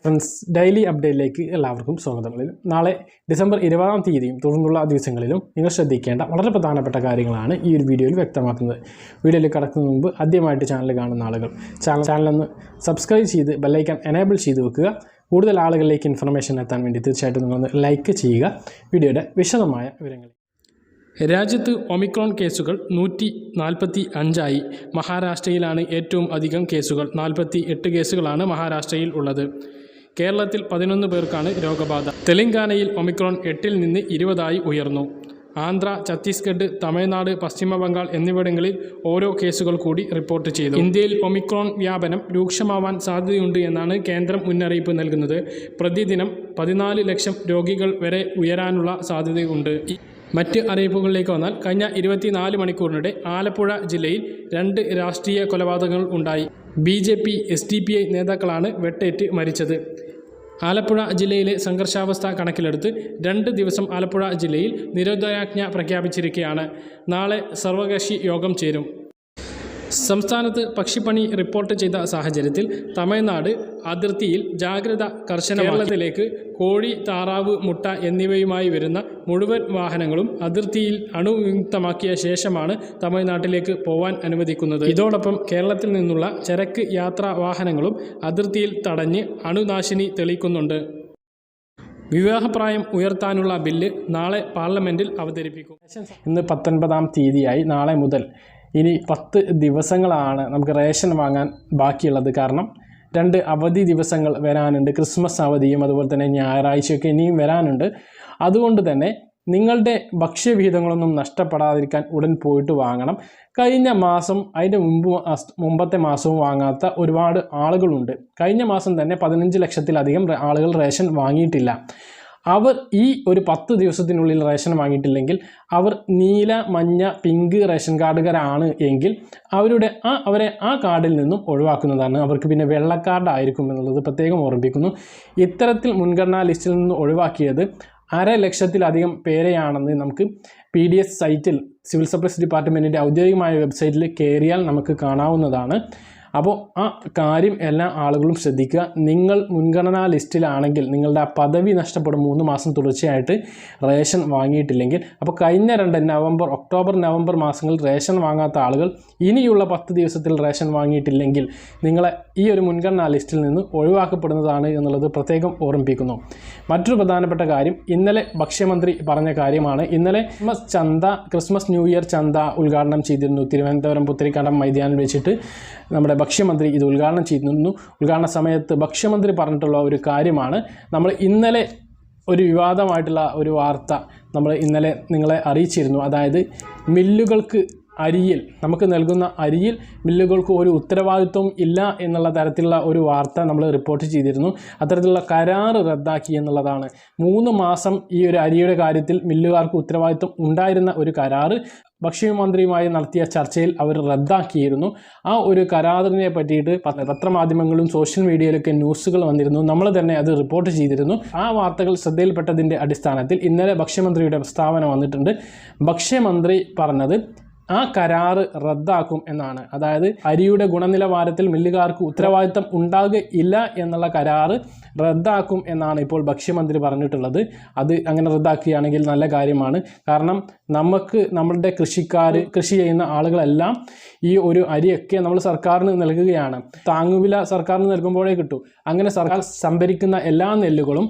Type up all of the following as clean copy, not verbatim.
Friends, daily അപ്ഡേറ്റിലേക്ക് എല്ലാവർക്കും സ്വാഗതം. നാളെ ഡിസംബർ 20-ാം തീയതിയും തുടർന്നുള്ള ദിവസങ്ങളിലും നിങ്ങൾ ശ്രദ്ധിക്കേണ്ട വളരെ പ്രധാനപ്പെട്ട കാര്യങ്ങളാണ് ഈ ഒരു വീഡിയോയിൽ വ്യക്തമാക്കുന്നത്. വീഡിയോയിൽ കടക്കുന്നതിന് മുമ്പ് ആദ്യമായിട്ട് ചാനൽ കാണുന്ന ആളുകൾ ചാനലൊന്ന് സബ്സ്ക്രൈബ് ചെയ്ത് ബെല്ലൈക്കൺ എനേബിൾ ചെയ്ത് വെക്കുക. കൂടുതൽ ആളുകളിലേക്ക് ഇൻഫർമേഷൻ എത്താൻ വേണ്ടി തീർച്ചയായിട്ടും നിങ്ങളൊന്ന് ലൈക്ക് ചെയ്യുക. വീഡിയോയുടെ വിശദമായ വിവരങ്ങൾ. രാജ്യത്ത് ഒമിക്രോൺ കേസുകൾ 145ആയി. മഹാരാഷ്ട്രയിലാണ് ഏറ്റവും അധികം കേസുകൾ. 48 കേസുകളാണ് മഹാരാഷ്ട്രയിൽ ഉള്ളത്. കേരളത്തിൽ 11 പേർക്കാണ് രോഗബാധ. തെലങ്കാനയിൽ ഒമിക്രോൺ 8-ൽ നിന്ന് 20ആയി ഉയർന്നു. ആന്ധ്ര, ഛത്തീസ്ഗഡ്, തമിഴ്നാട്, പശ്ചിമ ബംഗാൾ എന്നിവിടങ്ങളിൽ ഓരോ കേസുകൾ കൂടി റിപ്പോർട്ട് ചെയ്തു. ഇന്ത്യയിൽ ഒമിക്രോൺ വ്യാപനം രൂക്ഷമാവാൻ സാധ്യതയുണ്ട് എന്നാണ് കേന്ദ്രം മുന്നറിയിപ്പ് നൽകുന്നത്. പ്രതിദിനം 14 ലക്ഷം രോഗികൾ വരെ ഉയരാനുള്ള സാധ്യതയുണ്ട്. മറ്റ് അറിയിപ്പുകളിലേക്ക് വന്നാൽ, കഴിഞ്ഞ 24 മണിക്കൂറിനിടെ ആലപ്പുഴ ജില്ലയിൽ 2 രാഷ്ട്രീയ കൊലപാതകങ്ങൾ ഉണ്ടായി. BJP SDPI നേതാക്കളാണ് വെട്ടേറ്റ് മരിച്ചത്. ആലപ്പുഴ ജില്ലയിലെ സംഘർഷാവസ്ഥ കണക്കിലെടുത്ത് 2 ദിവസം ആലപ്പുഴ ജില്ലയിൽ നിരോധനാജ്ഞ പ്രഖ്യാപിച്ചിരിക്കുകയാണ്. നാളെ സർവകക്ഷി യോഗം ചേരും. സംസ്ഥാനത്ത് പക്ഷിപ്പനി റിപ്പോർട്ട് ചെയ്ത സാഹചര്യത്തിൽ തമിഴ്നാട് അതിർത്തിയിൽ ജാഗ്രത കർശനമാക്കി. കേരളത്തിലേക്ക് കോഴി, താറാവ്, മുട്ട എന്നിവയുമായി വരുന്ന മുഴുവൻ വാഹനങ്ങളും അതിർത്തിയിൽ അണുവിമുക്തമാക്കിയ ശേഷമാണ് തമിഴ്നാട്ടിലേക്ക് പോവാൻ അനുവദിക്കുന്നത്. ഇതോടൊപ്പം കേരളത്തിൽ നിന്നുള്ള ചരക്ക് യാത്രാ വാഹനങ്ങളും അതിർത്തിയിൽ തടഞ്ഞ് അണുനാശിനി തെളിയിക്കുന്നുണ്ട്. വിവാഹപ്രായം ഉയർത്താനുള്ള ബില്ല് നാളെ പാർലമെൻറ്റിൽ അവതരിപ്പിക്കും. ഇന്ന് 19-ാം തീയതിയായി. നാളെ മുതൽ ഇനി 10 ദിവസങ്ങളാണ് നമുക്ക് റേഷൻ വാങ്ങാൻ ബാക്കിയുള്ളത്. കാരണം 2 അവധി ദിവസങ്ങൾ വരാനുണ്ട്. ക്രിസ്മസ് അവധിയും അതുപോലെ തന്നെ ഞായറാഴ്ചയൊക്കെ ഇനിയും വരാനുണ്ട്. അതുകൊണ്ട് തന്നെ നിങ്ങളുടെ ഭക്ഷ്യവിഹിതങ്ങളൊന്നും നഷ്ടപ്പെടാതിരിക്കാൻ ഉടൻ പോയിട്ട് വാങ്ങണം. കഴിഞ്ഞ മാസം, അതിൻ്റെ മുമ്പത്തെ മാസവും വാങ്ങാത്ത ഒരുപാട് ആളുകളുണ്ട്. കഴിഞ്ഞ മാസം തന്നെ 15 ലക്ഷത്തിലധികം ആളുകൾ റേഷൻ വാങ്ങിയിട്ടില്ല. അവർ ഈ ഒരു 10 ദിവസത്തിനുള്ളിൽ റേഷൻ വാങ്ങിയിട്ടില്ലെങ്കിൽ അവർ നീല, മഞ്ഞ, പിങ്ക് റേഷൻ കാർഡുകാരാണ് എങ്കിൽ അവരെ ആ കാർഡിൽ നിന്നും ഒഴിവാക്കുന്നതാണ്. അവർക്ക് പിന്നെ വെള്ള കാർഡായിരിക്കും എന്നുള്ളത് പ്രത്യേകം ഓർമ്മിപ്പിക്കുന്നു. ഇത്തരത്തിൽ മുൻഗണനാ ലിസ്റ്റിൽ നിന്ന് ഒഴിവാക്കിയത് 500,000-ലധികം പേരെയാണെന്ന് നമുക്ക് PDS സൈറ്റിൽ, സിവിൽ സപ്ലൈസ് ഡിപ്പാർട്ട്മെൻറ്റിൻ്റെ ഔദ്യോഗികമായ വെബ്സൈറ്റിൽ കയറിയാൽ നമുക്ക് കാണാവുന്നതാണ്. അപ്പോൾ ആ കാര്യം എല്ലാ ആളുകളും ശ്രദ്ധിക്കുക. നിങ്ങൾ മുൻഗണനാ ലിസ്റ്റിലാണെങ്കിൽ നിങ്ങളുടെ ആ പദവി നഷ്ടപ്പെടും 3 മാസം തുടർച്ചയായിട്ട് റേഷൻ വാങ്ങിയിട്ടില്ലെങ്കിൽ. അപ്പോൾ കഴിഞ്ഞ 2 ഒക്ടോബർ, നവംബർ മാസങ്ങളിൽ റേഷൻ വാങ്ങാത്ത ആളുകൾ ഇനിയുള്ള 10 ദിവസത്തിൽ റേഷൻ വാങ്ങിയിട്ടില്ലെങ്കിൽ നിങ്ങളെ ഈ ഒരു മുൻഗണനാ ലിസ്റ്റിൽ നിന്ന് ഒഴിവാക്കപ്പെടുന്നതാണ് എന്നുള്ളത് പ്രത്യേകം ഓർമ്മിപ്പിക്കുന്നു. മറ്റൊരു പ്രധാനപ്പെട്ട കാര്യം, ഇന്നലെ ഭക്ഷ്യമന്ത്രി പറഞ്ഞ കാര്യമാണ്. ഇന്നലെ ക്രിസ്മസ് ന്യൂ ഇയർ ചന്ത ഉദ്ഘാടനം ചെയ്തിരുന്നു. തിരുവനന്തപുരം പുത്തരിക്കണ്ടം മൈതാനിൽ വെച്ചിട്ട് നമ്മുടെ ഭക്ഷ്യമന്ത്രി ഇത് ഉദ്ഘാടനം ചെയ്തിരുന്നു. ഉദ്ഘാടന സമയത്ത് ഭക്ഷ്യമന്ത്രി പറഞ്ഞിട്ടുള്ള ഒരു കാര്യമാണ് നമ്മൾ ഇന്നലെ ഒരു വിവാദമായിട്ടുള്ള ഒരു വാർത്ത നമ്മൾ ഇന്നലെ നിങ്ങളെ അറിയിച്ചിരുന്നു. അതായത് മില്ലുകൾക്ക് നമുക്ക് നൽകുന്ന അരിയിൽ മില്ലുകൾക്ക് ഒരു ഉത്തരവാദിത്വം ഇല്ല എന്നുള്ള തരത്തിലുള്ള ഒരു വാർത്ത നമ്മൾ റിപ്പോർട്ട് ചെയ്തിരുന്നു. അത്തരത്തിലുള്ള കരാറ് റദ്ദാക്കി എന്നുള്ളതാണ്. 3 മാസം ഈ ഒരു അരിയുടെ കാര്യത്തിൽ മില്ലുകാർക്ക് ഉത്തരവാദിത്വം ഉണ്ടായിരുന്ന ഒരു കരാറ് ഭക്ഷ്യമന്ത്രിയുമായി നടത്തിയ ചർച്ചയിൽ അവർ റദ്ദാക്കിയിരുന്നു. ആ ഒരു കരാറിനെ പറ്റിയിട്ട് പത്രമാധ്യമങ്ങളും സോഷ്യൽ മീഡിയയിലൊക്കെ ന്യൂസുകൾ വന്നിരുന്നു. നമ്മൾ തന്നെ അത് റിപ്പോർട്ട് ചെയ്തിരുന്നു. ആ വാർത്തകൾ ശ്രദ്ധയിൽപ്പെട്ടതിൻ്റെ അടിസ്ഥാനത്തിൽ ഇന്നലെ ഭക്ഷ്യമന്ത്രിയുടെ പ്രസ്താവന വന്നിട്ടുണ്ട്. ഭക്ഷ്യമന്ത്രി പറഞ്ഞത് ആ കരാറ് റദ്ദാക്കും എന്നാണ്. അതായത് അരിയുടെ ഗുണനിലവാരത്തിൽ മില്ലുകാർക്ക് ഉത്തരവാദിത്തം ഉണ്ടാകുകയില്ല എന്നുള്ള കരാറ് റദ്ദാക്കും എന്നാണ് ഇപ്പോൾ ഭക്ഷ്യമന്ത്രി പറഞ്ഞിട്ടുള്ളത്. അത് അങ്ങനെ റദ്ദാക്കുകയാണെങ്കിൽ നല്ല കാര്യമാണ്. കാരണം നമ്മളുടെ കൃഷി ചെയ്യുന്ന ആളുകളെല്ലാം ഈ ഒരു അരിയൊക്കെ നമ്മൾ സർക്കാരിന് നൽകുകയാണ്. താങ്ങുവില സർക്കാരിന് നൽകുമ്പോഴേ കിട്ടൂ. അങ്ങനെ സർക്കാർ സംഭരിക്കുന്ന എല്ലാ നെല്ലുകളും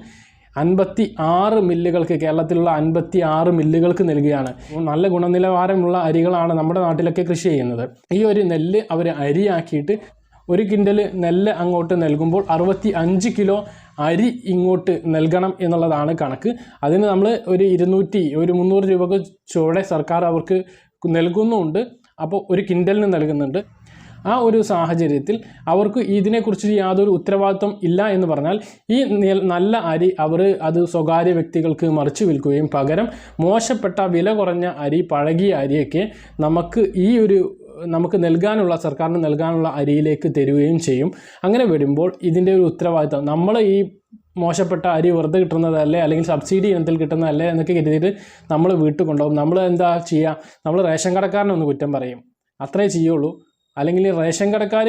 56 മില്ലുകൾക്ക്, കേരളത്തിലുള്ള 56 മില്ലുകൾക്ക് നൽകുകയാണ്. നല്ല ഗുണനിലവാരമുള്ള അരികളാണ് നമ്മുടെ നാട്ടിലൊക്കെ കൃഷി ചെയ്യുന്നത്. ഈ ഒരു നെല്ല് അവർ അരിയാക്കിയിട്ട് 1 കിൻഡൽ നെല്ല് അങ്ങോട്ട് നൽകുമ്പോൾ 65 കിലോ അരി ഇങ്ങോട്ട് നൽകണം എന്നുള്ളതാണ് കണക്ക്. അതിന് നമ്മൾ ഒരു 300 രൂപക്ക് ചുവടെ സർക്കാർ അവർക്ക് നൽകുന്നുമുണ്ട്. അപ്പോൾ 1 കിൻഡലിന് നൽകുന്നുണ്ട്. ആ ഒരു സാഹചര്യത്തിൽ അവർക്ക് ഇതിനെക്കുറിച്ച് യാതൊരു ഉത്തരവാദിത്വം ഇല്ല എന്ന് പറഞ്ഞാൽ ഈ നല്ല അരി അത് സ്വകാര്യ വ്യക്തികൾക്ക് മറിച്ചു വിൽക്കുകയും പകരം മോശപ്പെട്ട വില കുറഞ്ഞ അരി, പഴകിയ അരിയൊക്കെ നമുക്ക് സർക്കാരിന് നൽകാനുള്ള അരിയിലേക്ക് തരുകയും ചെയ്യും. അങ്ങനെ വരുമ്പോൾ ഇതിൻ്റെ ഒരു ഉത്തരവാദിത്വം നമ്മൾ ഈ മോശപ്പെട്ട അരി വെറുതെ കിട്ടുന്നതല്ലേ, അല്ലെങ്കിൽ സബ്സിഡി ഇനത്തിൽ കിട്ടുന്നതല്ലേ എന്നൊക്കെ കരുതിയിട്ട് നമ്മൾ വീട്ടിൽ കൊണ്ടുപോകും. നമ്മൾ എന്താ ചെയ്യുക? നമ്മൾ റേഷൻ കടക്കാരനൊന്ന് കുറ്റം പറയും, അത്രേ ചെയ്യുള്ളൂ. അല്ലെങ്കിൽ റേഷൻ കടക്കാർ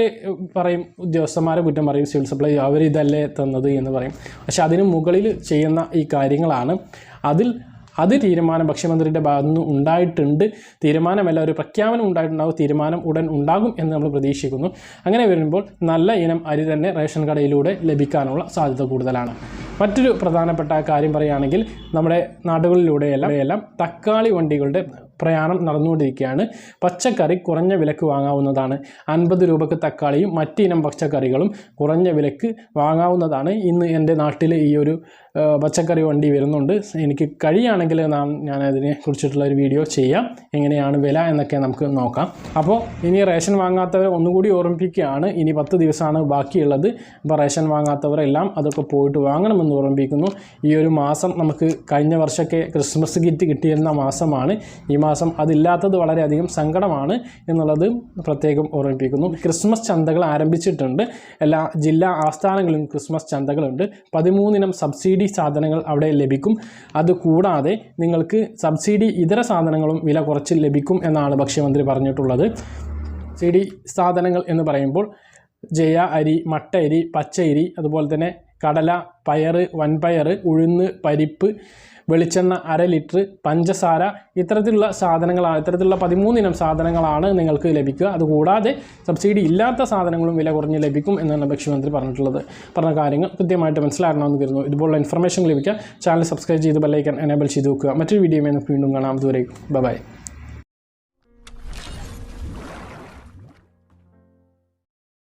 പറയും, ഉദ്യോഗസ്ഥന്മാരെ കുറ്റം പറയും, സിവിൽ സപ്ലൈ അവരിതല്ലേ തന്നത് എന്ന് പറയും. പക്ഷെ അതിന് മുകളിൽ ചെയ്യുന്ന ഈ കാര്യങ്ങളാണ്. അത് തീരുമാനം ഭക്ഷ്യമന്ത്രിയുടെ ഭാഗത്തു നിന്ന് ഉണ്ടായിട്ടുണ്ട്. തീരുമാനമല്ല, ഒരു പ്രഖ്യാപനം ഉണ്ടായിട്ടുണ്ടാകും. തീരുമാനം ഉടൻ ഉണ്ടാകും എന്ന് നമ്മൾ പ്രതീക്ഷിക്കുന്നു. അങ്ങനെ വരുമ്പോൾ നല്ല ഇനം അരി തന്നെ റേഷൻ കടയിലൂടെ ലഭിക്കാനുള്ള സാധ്യത കൂടുതലാണ്. മറ്റൊരു പ്രധാനപ്പെട്ട കാര്യം പറയുകയാണെങ്കിൽ നമ്മുടെ നാടുകളിലൂടെയെല്ലാം തക്കാളി വണ്ടികളുടെ പ്രയാണം നടന്നുകൊണ്ടിരിക്കുകയാണ്. പച്ചക്കറി കുറഞ്ഞ വിലക്ക് വാങ്ങാവുന്നതാണ്. 50 രൂപയ്ക്ക് തക്കാളിയും മറ്റിനം പച്ചക്കറികളും കുറഞ്ഞ വിലക്ക് വാങ്ങാവുന്നതാണ്. ഇന്ന് എൻ്റെ നാട്ടിൽ ഈ ഒരു പച്ചക്കറി വണ്ടി വരുന്നുണ്ട്. എനിക്ക് കഴിയുകയാണെങ്കിൽ ഞാൻ അതിനെ കുറിച്ചിട്ടുള്ള ഒരു വീഡിയോ ചെയ്യാം, എങ്ങനെയാണ് വില എന്നൊക്കെ നമുക്ക് നോക്കാം. അപ്പോൾ ഇനി റേഷൻ വാങ്ങാത്തവർ ഒന്നുകൂടി ഓർമ്മിപ്പിക്കുകയാണ്, ഇനി 10 ദിവസമാണ് ബാക്കിയുള്ളത്. അപ്പോൾ റേഷൻ വാങ്ങാത്തവരെല്ലാം അതൊക്കെ പോയിട്ട് വാങ്ങണമെന്ന് ഓർമ്മിപ്പിക്കുന്നു. ഈ ഒരു മാസം നമുക്ക് കഴിഞ്ഞ വർഷമൊക്കെ ക്രിസ്മസ് കിറ്റ് കിട്ടിയിരുന്ന മാസമാണ്. ഈ മാസം അതില്ലാത്തത് വളരെയധികം സങ്കടമാണ് എന്നുള്ളത് പ്രത്യേകം ഓർമ്മിപ്പിക്കുന്നു. ക്രിസ്മസ് ചന്തകൾ ആരംഭിച്ചിട്ടുണ്ട്. എല്ലാ ജില്ലാ ആസ്ഥാനങ്ങളിലും ക്രിസ്മസ് ചന്തകളുണ്ട്. 13 ഇനം സബ്സിഡി സാധനങ്ങൾ അവിടെ ലഭിക്കും. അതുകൂടാതെ നിങ്ങൾക്ക് സബ്സിഡി ഇതര സാധനങ്ങളും വില കുറച്ച് ലഭിക്കും എന്നാണ് ഭക്ഷ്യമന്ത്രി പറഞ്ഞിട്ടുള്ളത്. സബ്സിഡി സാധനങ്ങൾ എന്ന് പറയുമ്പോൾ ജയ അരി, മട്ട അരി, പച്ചരി, അതുപോലെ തന്നെ കടല, പയർ, വൻപയർ, ഉഴുന്ന്, പരിപ്പ്, വെളിച്ചെണ്ണ 1/2 ലിറ്റർ, പഞ്ചസാര, ഇത്തരത്തിലുള്ള 13 ഇനം സാധനങ്ങളാണ് നിങ്ങൾക്ക് ലഭിക്കുക. അതുകൂടാതെ സബ്സിഡി ഇല്ലാത്ത സാധനങ്ങളും വില കുറഞ്ഞ് ലഭിക്കും എന്നാണ് ഭക്ഷ്യമന്ത്രി പറഞ്ഞ കാര്യങ്ങൾ കൃത്യമായിട്ട് മനസ്സിലാക്കണമെന്ന് കരുതുന്നു. ഇതുപോലുള്ള ഇൻഫർമേഷൻ ലഭിക്കുക ചാനൽ സബ്സ്ക്രൈബ് ചെയ്ത് ബെൽ ഐക്കൺ എനേബിൾ ചെയ്ത് വെക്കുക. മറ്റൊരു വീഡിയോയുമായി നമുക്ക് വീണ്ടും കാണാം. അതുവരെ ബൈ.